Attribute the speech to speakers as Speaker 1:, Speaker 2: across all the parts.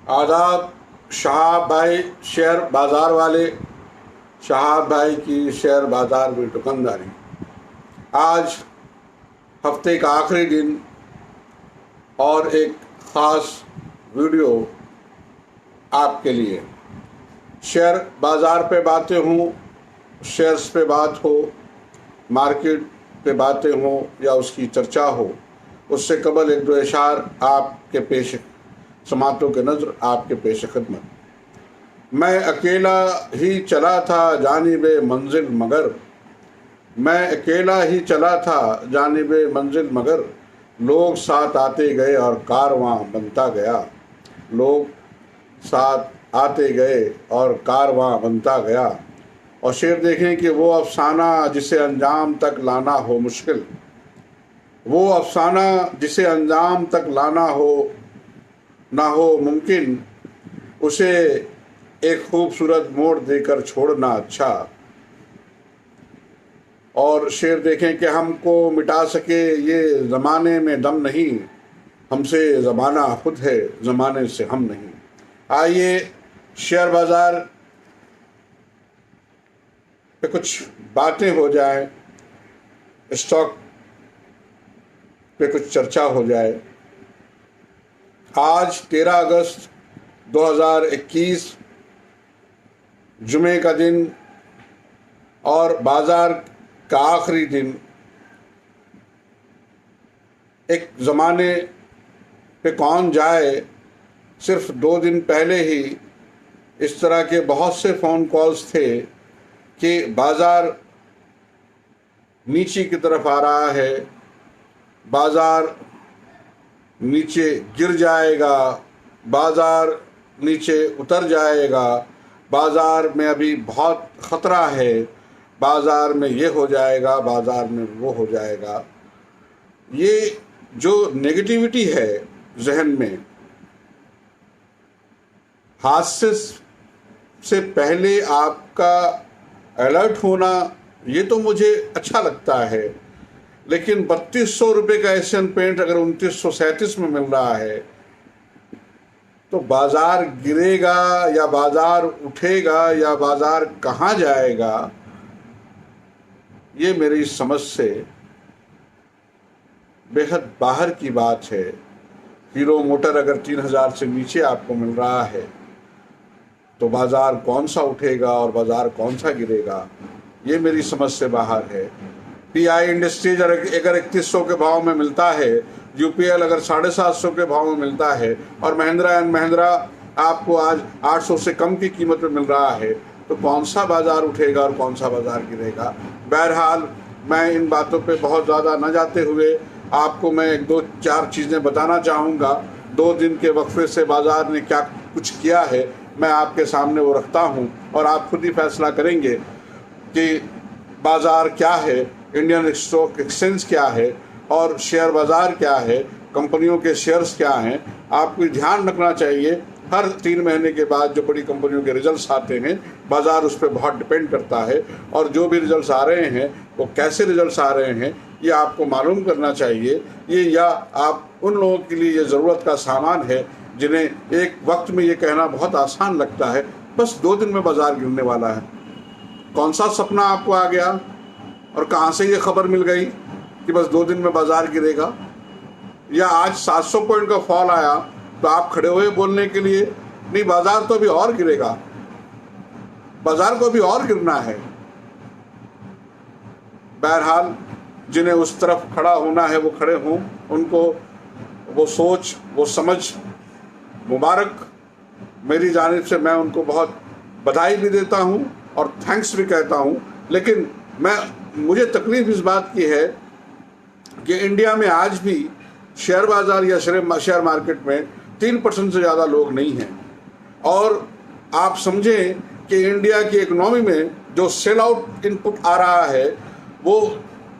Speaker 1: आदाब। शहाब भाई शेयर बाज़ार वाले, शहाब भाई की शेयर बाज़ार में दुकानदारी। आज हफ्ते का आखिरी दिन और एक ख़ास वीडियो आपके लिए। शेयर बाज़ार पे बातें हों, शेयर्स पे बात हो, मार्केट पे बातें हों या उसकी चर्चा हो, उससे कबल एक दो इशार आपके पेश समातों के नज़र आपके पेश खिदमत। मैं अकेला ही चला था जानिबे मंजिल मगर, मैं अकेला ही चला था जानिबे मंजिल मगर, लोग साथ आते गए और कारवां बनता गया। लोग साथ आते गए और कारवां बनता गया। और शेर देखें कि वो अफसाना जिसे अंजाम तक लाना हो मुश्किल, वो अफसाना जिसे अंजाम तक लाना हो ना हो मुमकिन, उसे एक खूबसूरत मोड़ देकर छोड़ना अच्छा। और शेर देखें कि हमको मिटा सके ये ज़माने में दम नहीं, हमसे ज़माना खुद है ज़माने से हम नहीं। आइए शेयर बाज़ार पे कुछ बातें हो जाए, स्टॉक पे कुछ चर्चा हो जाए। आज 13 अगस्त 2021 जुमे का दिन और बाज़ार का आखिरी दिन। एक ज़माने पे कौन जाए, सिर्फ 2 दिन पहले ही इस तरह के बहुत से फ़ोन कॉल्स थे कि बाज़ार नीचे की तरफ आ रहा है, बाज़ार नीचे गिर जाएगा, बाज़ार नीचे उतर जाएगा, बाज़ार में अभी बहुत ख़तरा है, बाज़ार में ये हो जाएगा, बाज़ार में वो हो जाएगा। ये जो नेगेटिविटी है जहन में, हादसे से पहले आपका अलर्ट होना, ये तो मुझे अच्छा लगता है। लेकिन 3200 रुपये का एशियन पेंट अगर 2937 में मिल रहा है तो बाज़ार गिरेगा या बाज़ार उठेगा या बाज़ार कहाँ जाएगा, ये मेरी समझ से बेहद बाहर की बात है। हीरो मोटर अगर 3000 से नीचे आपको मिल रहा है तो बाज़ार कौन सा उठेगा और बाज़ार कौन सा गिरेगा, ये मेरी समझ से बाहर है। पीआई इंडस्ट्रीज अगर 3100 के भाव में मिलता है, यूपीएल अगर 750 के भाव में मिलता है और महिंद्रा एंड महिंद्रा आपको आज 800 से कम की कीमत में मिल रहा है, तो कौन सा बाज़ार उठेगा और कौन सा बाज़ार गिरेगा। बहरहाल मैं इन बातों पे बहुत ज़्यादा न जाते हुए आपको मैं 1-2-4 चीज़ें बताना चाहूँगा। 2 दिन के वक्फे से बाज़ार ने क्या कुछ किया है, मैं आपके सामने वो रखता हूँ और आप खुद ही फैसला करेंगे कि बाज़ार क्या है, इंडियन स्टॉक एक्सचेंज क्या है और शेयर बाज़ार क्या है, कंपनियों के शेयर्स क्या हैं। आपको ध्यान रखना चाहिए, हर 3 महीने के बाद जो बड़ी कंपनियों के रिजल्ट्स आते हैं, बाज़ार उस पर बहुत डिपेंड करता है। और जो भी रिजल्ट्स आ रहे हैं वो कैसे रिजल्ट्स आ रहे हैं, ये आपको मालूम करना चाहिए। ये या आप उन लोगों के लिए ये ज़रूरत का सामान है जिन्हें एक वक्त में ये कहना बहुत आसान लगता है, बस 2 दिन में बाज़ार गिरने वाला है। कौन सा सपना आपको आ गया और कहाँ से ये खबर मिल गई कि बस 2 दिन में बाज़ार गिरेगा। या आज 700 पॉइंट का फॉल आया तो आप खड़े हुए बोलने के लिए, नहीं बाज़ार तो अभी और गिरेगा, बाज़ार को अभी और गिरना है। बहरहाल जिन्हें उस तरफ खड़ा होना है वो खड़े हों, उनको वो सोच वो समझ मुबारक। मेरी जानिब से मैं उनको बहुत बधाई भी देता हूँ और थैंक्स भी कहता हूँ। लेकिन मुझे तकलीफ इस बात की है कि इंडिया में आज भी शेयर बाज़ार या शेयर मार्केट में 3% से ज़्यादा लोग नहीं हैं। और आप समझें कि इंडिया की इकोनॉमी में जो सेल आउट इनपुट आ रहा है, वो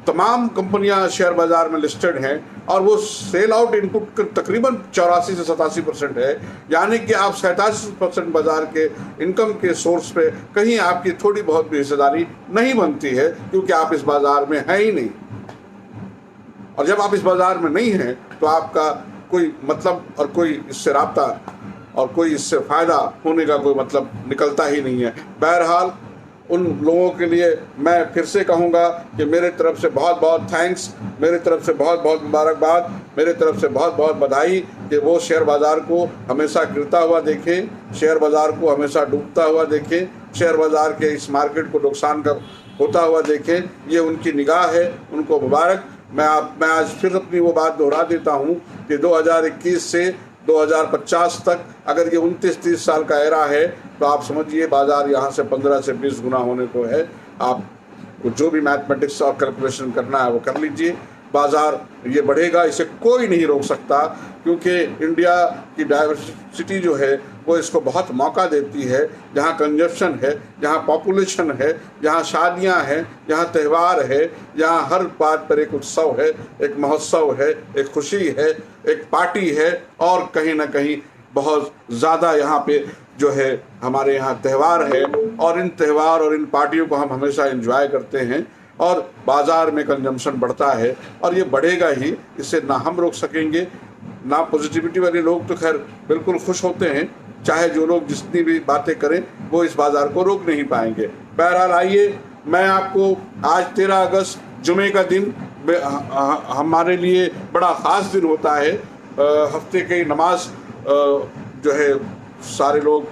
Speaker 1: तमाम कंपनियां शेयर बाज़ार में लिस्टेड हैं और वो सेल आउट इनपुट तकरीबन 84 से 87% है। यानी कि आप 87% बाज़ार के इनकम के सोर्स पे कहीं आपकी थोड़ी बहुत भी हिस्सेदारी नहीं बनती है, क्योंकि आप इस बाज़ार में हैं ही नहीं। और जब आप इस बाज़ार में नहीं हैं तो आपका कोई मतलब और कोई इससे राब्ता और कोई इससे फ़ायदा होने का कोई मतलब निकलता ही नहीं है। बहरहाल उन लोगों के लिए मैं फिर से कहूँगा कि मेरे तरफ से बहुत बहुत थैंक्स, मेरे तरफ से बहुत बहुत मुबारकबाद, मेरे तरफ से बहुत बहुत बधाई कि वो शेयर बाज़ार को हमेशा गिरता हुआ देखें, शेयर बाज़ार को हमेशा डूबता हुआ देखें, शेयर बाज़ार के इस मार्केट को नुकसान का होता हुआ देखें। ये उनकी निगाह है, उनको मुबारक। मैं आज फिर अपनी वो बात दोहरा देता हूँ कि 2021 से 2050 तक अगर ये 29-30 साल का एरा है तो आप समझिए बाजार यहाँ से 15 से 20 गुना होने को है। आप जो भी मैथमेटिक्स और कैलकुलेशन करना है वो कर लीजिए। बाजार ये बढ़ेगा, इसे कोई नहीं रोक सकता, क्योंकि इंडिया की डाइवर्सिटी जो है वो इसको बहुत मौका देती है। जहाँ कंजप्शन है, जहाँ पॉपुलेशन है, जहाँ शादियाँ हैं, जहाँ त्यौहार है, जहाँ हर बात पर एक उत्सव है, एक महोत्सव है, एक खुशी है, एक पार्टी है, और कहीं ना कहीं बहुत ज़्यादा यहाँ पे जो है हमारे यहाँ त्यौहार है, और इन त्यौहार और इन पार्टियों को हम हमेशा एंजॉय करते हैं, और बाज़ार में कंजम्पशन बढ़ता है और ये बढ़ेगा ही। इसे ना हम रोक सकेंगे ना पॉजिटिविटी वाले लोग तो खैर बिल्कुल खुश होते हैं, चाहे जो लोग जितनी भी बातें करें वो इस बाज़ार को रोक नहीं पाएंगे। बहरहाल आइए, मैं आपको आज 13 अगस्त जुमे का दिन हमारे लिए बड़ा ख़ास दिन होता है। हफ्ते की नमाज जो है सारे लोग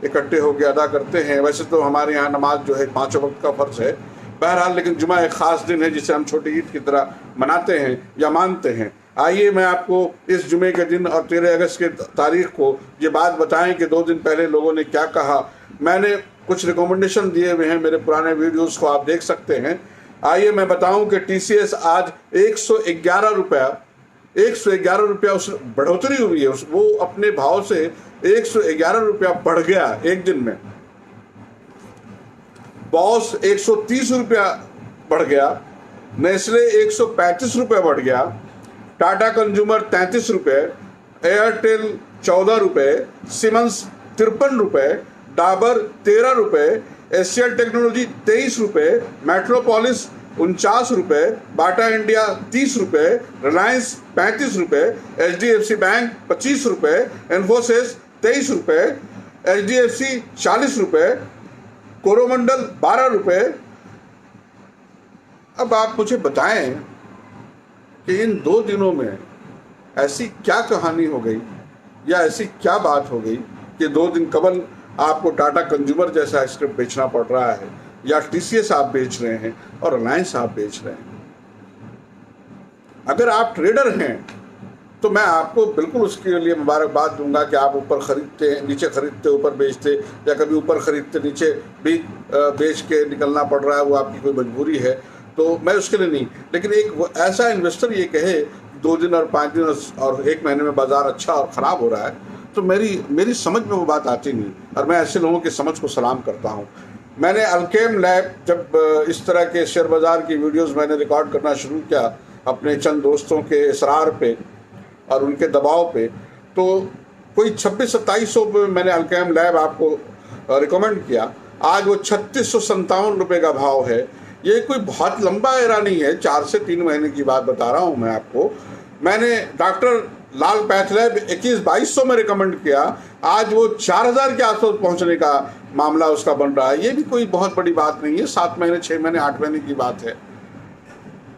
Speaker 1: इकट्ठे होकर अदा करते हैं। वैसे तो हमारे यहाँ नमाज जो है 5 वक्त का फ़र्ज है, बहरहाल लेकिन जुमा एक ख़ास दिन है जिसे हम छोटी ईद की तरह मनाते हैं या मानते हैं। आइए मैं आपको इस जुमे के दिन और 13 अगस्त के तारीख को ये बात बताएं कि 2 दिन पहले लोगों ने क्या कहा। मैंने कुछ रिकमेंडेशन दिए हुए हैं, मेरे पुराने वीडियोस को आप देख सकते हैं। आइए मैं बताऊं कि TCS आज 111 रुपया उस बढ़ोतरी हुई है, वो अपने भाव से 111 रुपया बढ़ गया एक दिन में। बॉस 130 रुपया बढ़ गया, नेस्ले 135 रुपये बढ़ गया, टाटा कंज्यूमर 33 रुपये, एयरटेल 14 रुपये, सीमेंस 53 रुपये, डाबर 13 रुपये, एशियल टेक्नोलॉजी 23 रुपये, मेट्रोपोलिस 49 रुपये, बाटा इंडिया 30 रुपये, रिलायंस 35 रुपये, HDFC बैंक 25 रुपये, इन्फोसिस 23 रुपये, HDFC 40 रुपये, कोरोमंडल 12 रुपये। अब आप मुझे बताएं कि इन 2 दिनों में ऐसी क्या कहानी हो गई या ऐसी क्या बात हो गई कि 2 दिन कबल आपको टाटा कंज्यूमर जैसा स्क्रिप्ट बेचना पड़ रहा है, या TCS आप बेच रहे हैं और रिलायंस आप बेच रहे हैं। अगर आप ट्रेडर हैं तो मैं आपको बिल्कुल उसके लिए मुबारकबाद दूंगा कि आप ऊपर खरीदते नीचे खरीदते ऊपर बेचते, या कभी ऊपर खरीदते नीचे भी बेच के निकलना पड़ रहा है, वो आपकी कोई मजबूरी है, तो मैं उसके लिए नहीं। लेकिन एक ऐसा इन्वेस्टर ये कहे 2 दिन और 5 दिन और 1 महीने में बाज़ार अच्छा और ख़राब हो रहा है, तो मेरी समझ में वो बात आती नहीं, और मैं ऐसे लोगों की समझ को सलाम करता हूँ। मैंने अल्केम लैब जब इस तरह के शेयर बाज़ार की वीडियोज़ मैंने रिकॉर्ड करना शुरू किया अपने चंद दोस्तों के इसरार पे और उनके दबाव पे, तो कोई 2600-2700 पे मैंने अल्केम लैब आपको रिकमेंड किया। आज वो 3657 रुपये का भाव है। ये कोई बहुत लंबा एरा नहीं है, 4 से 3 महीने की बात बता रहा हूँ मैं आपको। मैंने डॉक्टर लाल पैथलैब 21-2200 में रिकमेंड किया, आज वो 4000 के आसपास पहुँचने का मामला उसका बन रहा है। ये भी कोई बहुत बड़ी बात नहीं है, 7 महीने 6 महीने 8 महीने की बात है।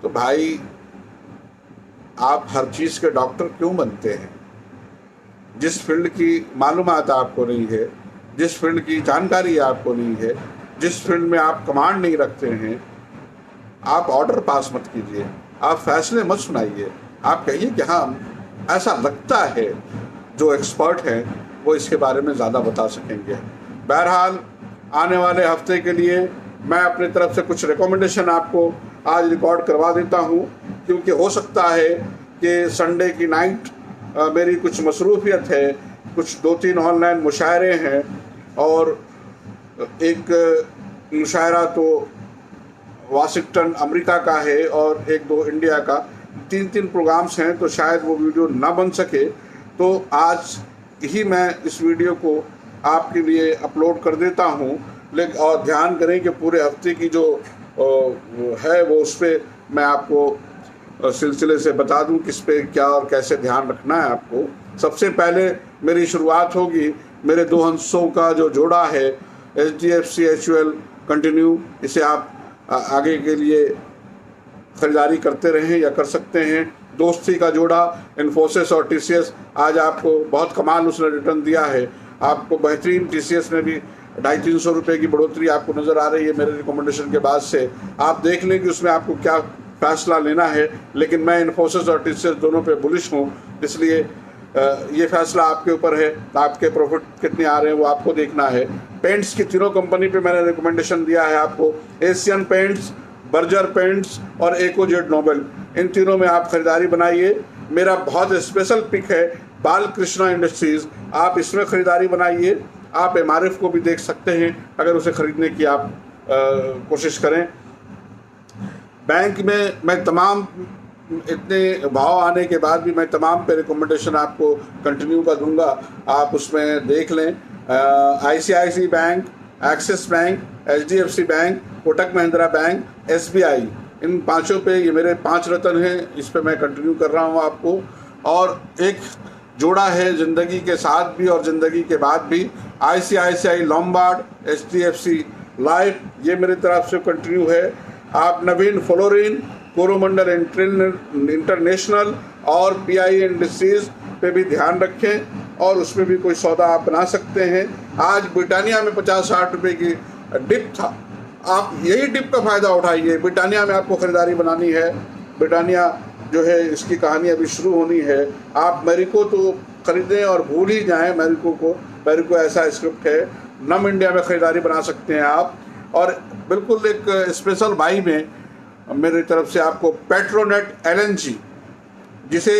Speaker 1: तो भाई आप हर चीज़ के डॉक्टर क्यों बनते हैं? जिस फील्ड की मालूमात आपको नहीं है, जिस फील्ड की जानकारी आपको नहीं है, जिस फील्ड में आप कमांड नहीं रखते हैं, आप ऑर्डर पास मत कीजिए, आप फैसले मत सुनाइए। आप कहिए कि हाँ ऐसा लगता है जो एक्सपर्ट हैं वो इसके बारे में ज़्यादा बता सकेंगे। बहरहाल आने वाले हफ्ते के लिए मैं अपनी तरफ से कुछ रिकमेंडेशन आपको आज रिकॉर्ड करवा देता हूँ, क्योंकि हो सकता है कि संडे की नाइट मेरी कुछ मसरूफियत है, कुछ 2-3 ऑनलाइन मुशायरे हैं, और एक मुशायरा तो वाशिंगटन अमेरिका का है और 1-2 इंडिया का, 3-3 प्रोग्राम्स हैं, तो शायद वो वीडियो ना बन सके। तो आज ही मैं इस वीडियो को आपके लिए अपलोड कर देता हूँ। लेकिन और ध्यान करें कि पूरे हफ्ते की जो है वो उस पर मैं आपको सिलसिले से बता दूं किस पे क्या और कैसे ध्यान रखना है आपको। सबसे पहले मेरी शुरुआत होगी मेरे दो हंसों का जो जोड़ा है HDFC HUL कंटिन्यू, इसे आप आगे के लिए खरीदारी करते रहें या कर सकते हैं। दोस्ती का जोड़ा इन्फोसिस और TCS, आज आपको बहुत कमाल उसने रिटर्न दिया है, आपको बेहतरीन TCS में भी 250-300 रुपये की बढ़ोतरी आपको नज़र आ रही है मेरे रिकमेंडेशन के बाद से। आप देख लें कि उसमें आपको क्या फैसला लेना है, लेकिन मैं इन्फोसिस और TCS दोनों पे बुलिश हूँ, इसलिए ये फैसला आपके ऊपर है। आपके प्रॉफिट कितने आ रहे हैं वो आपको देखना है। पेंट्स की तीनों कंपनी पे मैंने रिकमेंडेशन दिया है आपको, एशियन पेंट्स, बर्जर पेंट्स और एकोजेड नोबेल, इन तीनों में आप खरीदारी बनाइए। मेरा बहुत स्पेशल पिक है बालकृष्णा इंडस्ट्रीज़, आप इसमें खरीदारी बनाइए। आप MRF को भी देख सकते हैं अगर उसे खरीदने की आप कोशिश करें। बैंक में मैं तमाम इतने भाव आने के बाद भी मैं तमाम पे रिकमेंडेशन आपको कंटिन्यू का दूंगा, आप उसमें देख लें। ICICI bank, axis bank, HDFC bank, Kotak Mahindra bank, SBI, इन पांचों पे ये मेरे 5 रत्न हैं, इस पे मैं कंटिन्यू कर रहा हूँ आपको। और एक जोड़ा है ज़िंदगी के साथ भी और ज़िंदगी के बाद भी, ICICI लोम्बार्ड, HDFC लाइफ, ये मेरी तरफ से कंटिन्यू है। आप नवीन फ्लोरिन, कोरोमंडल इंटरनेशनल और PI इंडस्ट्रीज़ पे भी ध्यान रखें और उसमें भी कोई सौदा आप बना सकते हैं। आज ब्रिटानिया में 50-60 रुपये की डिप था, आप यही डिप का फ़ायदा उठाइए। ब्रिटानिया में आपको ख़रीदारी बनानी है, ब्रिटानिया जो है इसकी कहानी अभी शुरू होनी है। आप मैरिको तो खरीदें और भूल ही जाएं मैरिको को, मैरिको ऐसा स्क्रिप्ट है। नम इंडिया में ख़रीदारी बना सकते हैं आप। और बिल्कुल एक स्पेशल बाई में मेरी तरफ से आपको पेट्रोनेट LNG, जिसे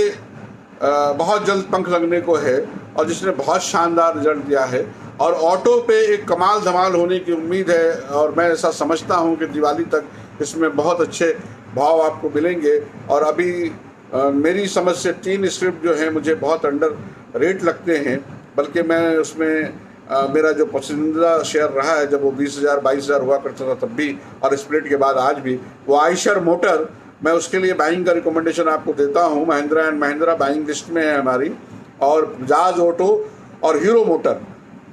Speaker 1: बहुत जल्द पंख लगने को है और जिसने बहुत शानदार रिजल्ट दिया है, और ऑटो पे एक कमाल धमाल होने की उम्मीद है। और मैं ऐसा समझता हूं कि दिवाली तक इसमें बहुत अच्छे भाव आपको मिलेंगे। और अभी मेरी समझ से 3 स्क्रिप्ट जो हैं मुझे बहुत अंडर रेट लगते हैं, बल्कि मैं उसमें मेरा जो पसंदीदा शेयर रहा है जब वो 20,000-22,000 हुआ करता था तब भी, और स्प्लिट के बाद आज भी, वो आयशर मोटर, मैं उसके लिए बाइंग का रिकमेंडेशन आपको देता हूँ। Mahindra and Mahindra buying list में है हमारी, और बजाज ऑटो और हीरो मोटर,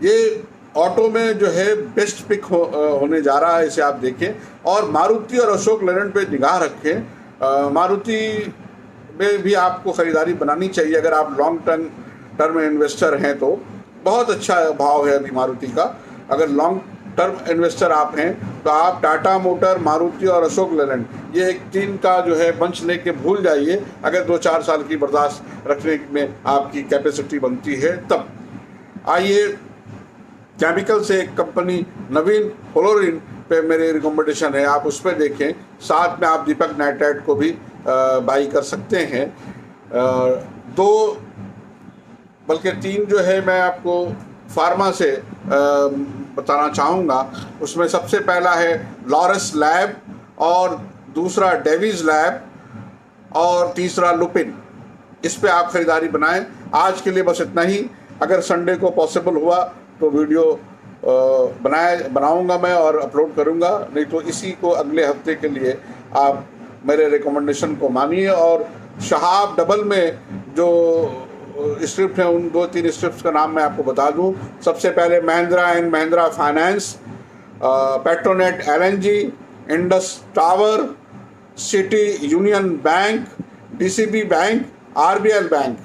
Speaker 1: ये ऑटो में जो है बेस्ट पिक होने जा रहा है, इसे आप देखें। और मारुति और अशोक लेलैंड पे निगाह रखें। मारुति में भी आपको ख़रीदारी बनानी चाहिए अगर आप लॉन्ग टर्म इन्वेस्टर हैं तो। बहुत अच्छा भाव है अभी मारुति का। अगर लॉन्ग टर्म इन्वेस्टर आप हैं तो आप टाटा मोटर, मारुति और अशोक लेलैंड, ये एक 3 का जो है बंच लेके भूल जाइए। अगर 2-4 साल की बर्दाश्त रखने में आपकी कैपेसिटी बनती है तब। आइए, केमिकल से एक कंपनी नवीन फ्लोरिन पे मेरे रिकमेंडेशन है, आप उस पर देखें। साथ में आप दीपक नाइट्राइट को भी बाई कर सकते हैं। 2 बल्कि 3 जो है मैं आपको फार्मा से बताना चाहूँगा। उसमें सबसे पहला है लॉरस लैब, और दूसरा डेविस लैब, और तीसरा लुपिन। इस पे आप ख़रीदारी बनाएं। आज के लिए बस इतना ही। अगर संडे को पॉसिबल हुआ तो वीडियो बनाऊंगा मैं और अपलोड करूंगा, नहीं तो इसी को अगले हफ्ते के लिए आप मेरे रिकमेंडेशन को मानिए। और शहाब डबल में जो स्क्रिप्ट हैं उन 2-3 स्क्रिप्ट्स का नाम मैं आपको बता दूं। सबसे पहले Mahindra and Mahindra finance, Petronet LNG, Indus tower, city union bank, DCB bank, RBL bank,